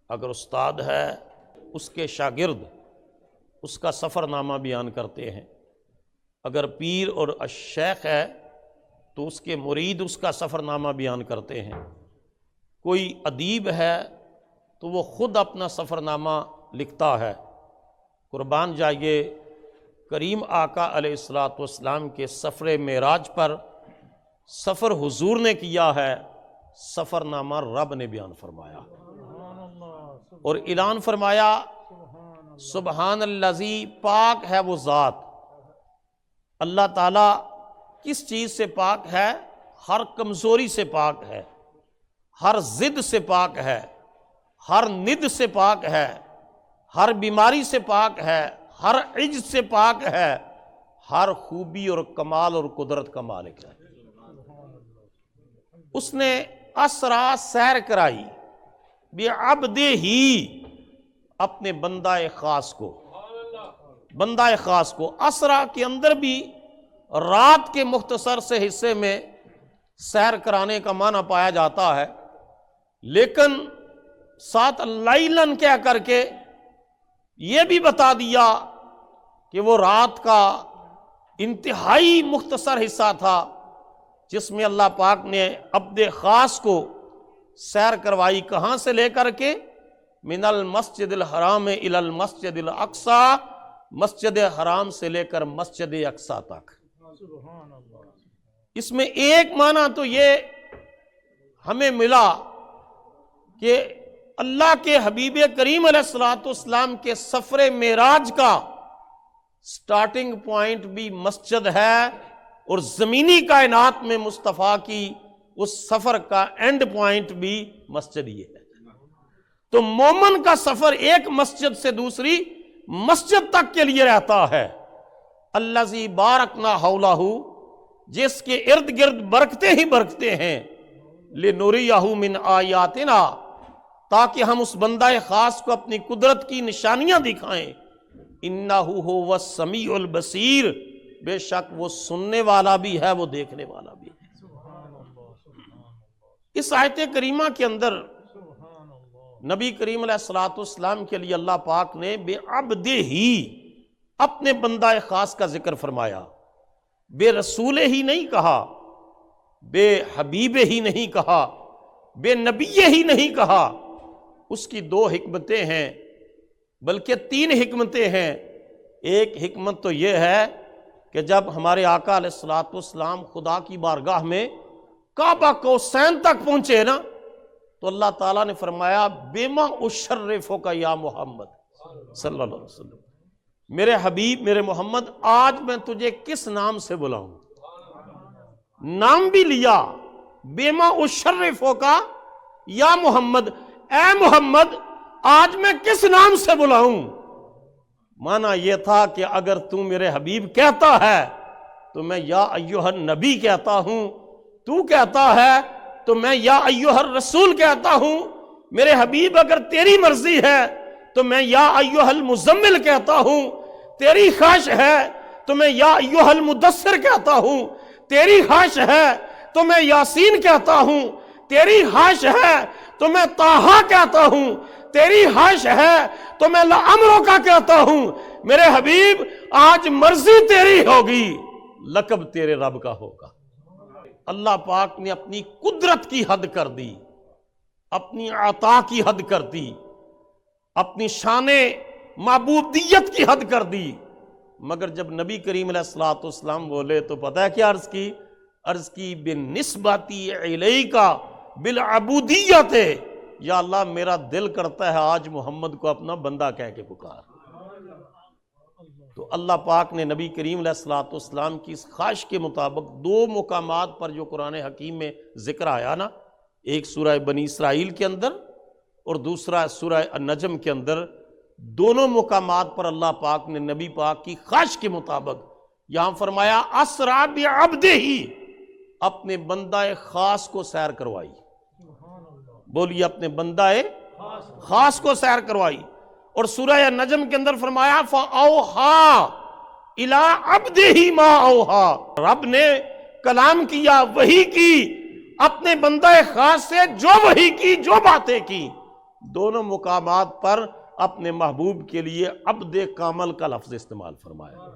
اگر استاد ہے اس کے شاگرد اس کا سفر نامہ بیان کرتے ہیں، اگر پیر اور شیخ ہے تو اس کے مرید اس کا سفر نامہ بیان کرتے ہیں، کوئی ادیب ہے تو وہ خود اپنا سفر نامہ لکھتا ہے۔ قربان جائیے، کریم آقا علیہ الصلوۃ والسلام کے سفر معراج پر سفر حضور نے کیا ہے، سفر نامہ رب نے بیان فرمایا اور اعلان فرمایا سبحان الذی، پاک ہے وہ ذات۔ اللہ تعالیٰ کس چیز سے پاک ہے؟ ہر کمزوری سے پاک ہے، ہر ضد سے پاک ہے، ہر ند سے پاک ہے، ہر بیماری سے پاک ہے، ہر عجز سے پاک ہے، ہر خوبی اور کمال اور قدرت کا مالک ہے۔ اس نے اسرا سیر کرائی بعبدہ ہی، اپنے بندہ خاص کو۔ اسرا کے اندر بھی رات کے مختصر سے حصے میں سیر کرانے کا معنی پایا جاتا ہے، لیکن ساتھ لیلن کہہ کر کے یہ بھی بتا دیا کہ وہ رات کا انتہائی مختصر حصہ تھا جس میں اللہ پاک نے عبد خاص کو سیر کروائی۔ کہاں سے لے کر کے؟ من المسجد الحرام الی المسجد الاقصی، مسجد حرام سے لے کر مسجد اقصی تک۔ اس میں ایک معنی تو یہ ہمیں ملا کہ اللہ کے حبیب کریم علیہ الصلوۃ والسلام کے سفر معراج کا سٹارٹنگ پوائنٹ بھی مسجد ہے اور زمینی کائنات میں مصطفیٰ کی اس سفر کا اینڈ پوائنٹ بھی مسجد ہی ہے۔ تو مومن کا سفر ایک مسجد سے دوسری مسجد تک کے لیے رہتا ہے۔ الذی بارکنا حولہ، جس کے ارد گرد برکتیں ہی برکتیں ہیں، لنریہ من آیاتنا، تاکہ ہم اس بندہ خاص کو اپنی قدرت کی نشانیاں دکھائیں۔ انہ ھو السمیع البصیر، بے شک وہ سننے والا بھی ہے، وہ دیکھنے والا بھی ہے۔ اس آیت کریمہ کے اندر نبی کریم علیہ الصلوۃ والسلام کے لیے اللہ پاک نے بے عبدہ ہی، اپنے بندہ خاص کا ذکر فرمایا، بے رسول ہی نہیں کہا، بے حبیب ہی نہیں کہا، بے نبی ہی نہیں کہا۔ اس کی دو حکمتیں ہیں، بلکہ تین حکمتیں ہیں۔ ایک حکمت تو یہ ہے کہ جب ہمارے آقا علیہ الصلوۃ والسلام خدا کی بارگاہ میں کعبہ قوسین تک پہنچے نا، تو اللہ تعالیٰ نے فرمایا بما اشرفک یا محمد صلی اللہ علیہ وسلم، میرے حبیب میرے محمد، آج میں تجھے کس نام سے بلاؤں؟ نام بھی لیا، بما اشرفک یا محمد، اے محمد آج میں کس نام سے بلاؤں؟ معنی یہ تھا کہ اگر تو میرے حبیب کہتا ہے تو میں یا ایھا النبی کہتا ہوں، تو کہتا ہے تو میں یا ایھا الرسول کہتا ہوں، میرے حبیب اگر تیری مرضی ہے تو میں یا ایھا المزمل کہتا ہوں، تیری خواہش ہے تو میں یا ایھا المدثر کہتا ہوں، تیری خواہش ہے تو میں یاسین کہتا ہوں، تیری خواہش ہے تو میں طٰہٰ کہتا ہوں، تیری خواہش ہے تو میں لعمرک کا کہتا ہوں۔ میرے حبیب آج مرضی تیری ہوگی، لقب تیرے رب کا ہوگا۔ اللہ پاک نے اپنی قدرت کی حد کر دی، اپنی عطا کی حد کر دی، اپنی شان معبودیت کی حد کر دی، مگر جب نبی کریم علیہ الصلوۃ والسلام بولے تو پتہ ہے کیا عرض کی بنسبتی الیک بالعبودیت، یا اللہ میرا دل کرتا ہے آج محمد کو اپنا بندہ کہہ کے پکار۔ تو اللہ پاک نے نبی کریم علیہ الصلوۃ والسلام کی اس خواہش کے مطابق دو مقامات پر جو قرآن حکیم میں ذکر آیا نا، ایک سورہ بنی اسرائیل کے اندر اور دوسرا سورہ النجم کے اندر، دونوں مقامات پر اللہ پاک نے نبی پاک کی خواہش کے مطابق یہاں فرمایا اسرا بعبدہ ہی، اپنے بندہ خاص کو سیر کروائی۔ بولیے اپنے بندہ خاص کو سیر کروائی۔ اور سورہ نجم کے اندر فرمایا فَأَوْحَا إِلَىٰ عَبْدِهِ مَا أَوْحَا، رب نے کلام کیا، وحی کی اپنے بندہ خاص سے، جو وحی کی، جو باتیں کی۔ دونوں مقامات پر اپنے محبوب کے لیے عبد کامل کا لفظ استعمال فرمایا۔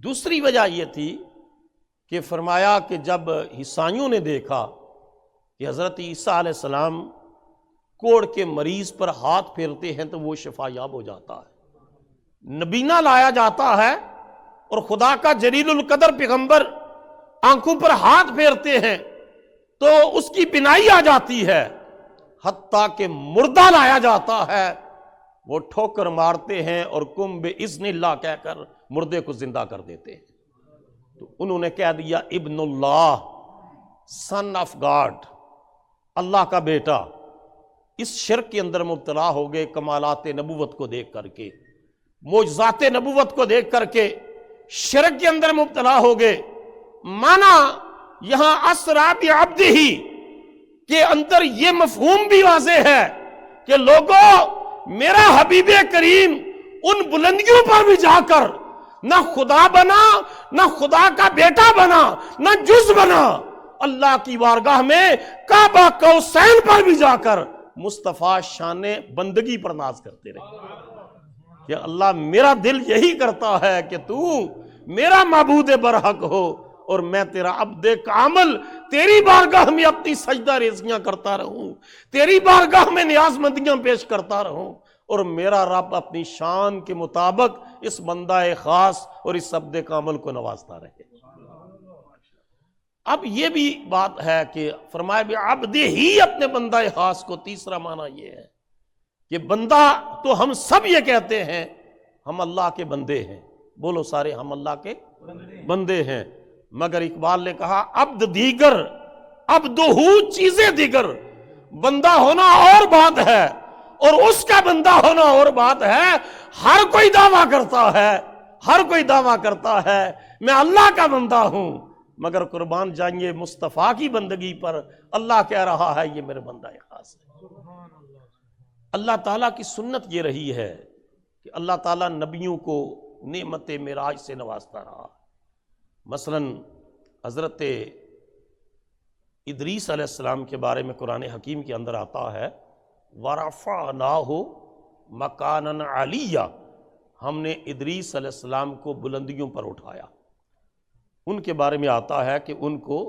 دوسری وجہ یہ تھی کہ فرمایا کہ جب عیسائیوں نے دیکھا کہ حضرت عیسیٰ علیہ السلام کوڑ کے مریض پر ہاتھ پھیرتے ہیں تو وہ شفا یاب ہو جاتا ہے، نبینا لایا جاتا ہے اور خدا کا جلیل القدر پیغمبر آنکھوں پر ہاتھ پھیرتے ہیں تو اس کی بینائی آ جاتی ہے، حتیٰ کہ مردہ لایا جاتا ہے وہ ٹھوکر مارتے ہیں اور کم باذن اللہ کہہ کر مردے کو زندہ کر دیتے ہیں۔ تو انہوں نے کہہ دیا ابن اللہ، سن آف گاڈ، اللہ کا بیٹا۔ اس شرک کے اندر مبتلا ہو گئے، کمالات نبوت کو دیکھ کر کے، معجزات نبوت کو دیکھ کر کے شرک کے اندر مبتلا ہو گئے۔ مانا یہاں اسرا بعبدہ کے اندر یہ مفہوم بھی واضح ہے کہ لوگوں، میرا حبیب کریم ان بلندیوں پر بھی جا کر نہ خدا بنا، نہ خدا کا بیٹا بنا، نہ جز بنا، اللہ کی بارگاہ میں کعبہ قوسین پر بھی جا کر مصطفیٰ شان بندگی پر ناز کرتے رہے کہ اللہ میرا دل یہی کرتا ہے کہ تو میرا معبود برحق ہو اور میں تیرا عبد کامل تیری بارگاہ میں اپنی سجدہ ریزیاں کرتا رہوں، تیری بارگاہ میں نیاز مندیاں پیش کرتا رہوں، اور میرا رب اپنی شان کے مطابق اس بندہ خاص اور اس عبد کامل کو نوازتا رہے۔ اب یہ بھی بات ہے کہ فرمایا بعبدہ ہی، اپنے بندہ خاص کو تیسرا معنی یہ ہے کہ بندہ تو ہم سب یہ کہتے ہیں ہم اللہ کے بندے ہیں، بولو سارے ہم اللہ کے بندے ہیں، مگر اقبال نے کہا عبد دیگر، عبدہو چیزیں دیگر، بندہ ہونا اور بات ہے اور اس کا بندہ ہونا اور بات ہے۔ ہر کوئی دعویٰ کرتا ہے، ہر کوئی دعویٰ کرتا ہے میں اللہ کا بندہ ہوں، مگر قربان جائیے مصطفیٰ کی بندگی پر اللہ کہہ رہا ہے یہ میرے بندہ خاص ہے۔ اللہ تعالیٰ کی سنت یہ رہی ہے کہ اللہ تعالیٰ نبیوں کو نعمت معراج سے نوازتا رہا۔ مثلا حضرت ادریس علیہ السلام کے بارے میں قرآن حکیم کے اندر آتا ہے وَرَفَعْنَاهُ مَكَانًا عَلِيًّا، ہم نے ادریس علیہ السلام کو بلندیوں پر اٹھایا۔ ان کے بارے میں آتا ہے کہ ان کو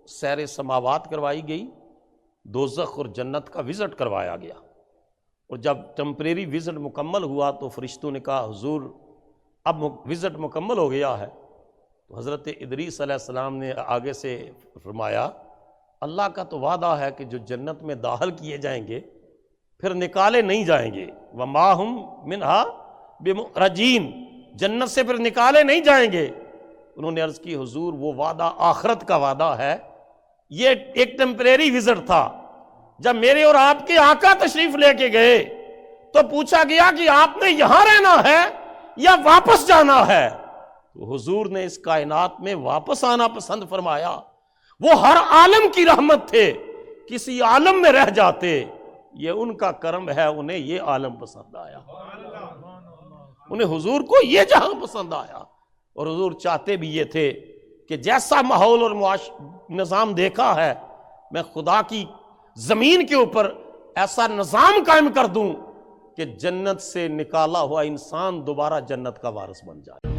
سیر سماوات کروائی گئی، دوزخ اور جنت کا وزٹ کروایا گیا، اور جب ٹیمپریری وزٹ مکمل ہوا تو فرشتوں نے کہا حضور اب وزٹ مکمل ہو گیا ہے، تو حضرت ادریس علیہ السلام نے آگے سے فرمایا اللہ کا تو وعدہ ہے کہ جو جنت میں داخل کیے جائیں گے پھر نکالے نہیں جائیں گے، وَمَا هُمْ مِنْهَا بِمُخْرَجِينَ، جنت سے پھر نکالے نہیں جائیں گے۔ انہوں نے عرض کی حضور وہ وعدہ آخرت کا وعدہ ہے، یہ ایک ٹیمپریری وزٹ تھا۔ جب میرے اور آپ کے آقا تشریف لے کے گئے تو پوچھا گیا کہ آپ نے یہاں رہنا ہے یا واپس جانا ہے، تو حضور نے اس کائنات میں واپس آنا پسند فرمایا۔ وہ ہر عالم کی رحمت تھے، کسی عالم میں رہ جاتے، یہ ان کا کرم ہے، انہیں یہ عالم پسند آیا، انہیں حضور کو یہ جہاں پسند آیا۔ اور حضور چاہتے بھی یہ تھے کہ جیسا ماحول اور نظام دیکھا ہے میں خدا کی زمین کے اوپر ایسا نظام قائم کر دوں کہ جنت سے نکالا ہوا انسان دوبارہ جنت کا وارث بن جائے۔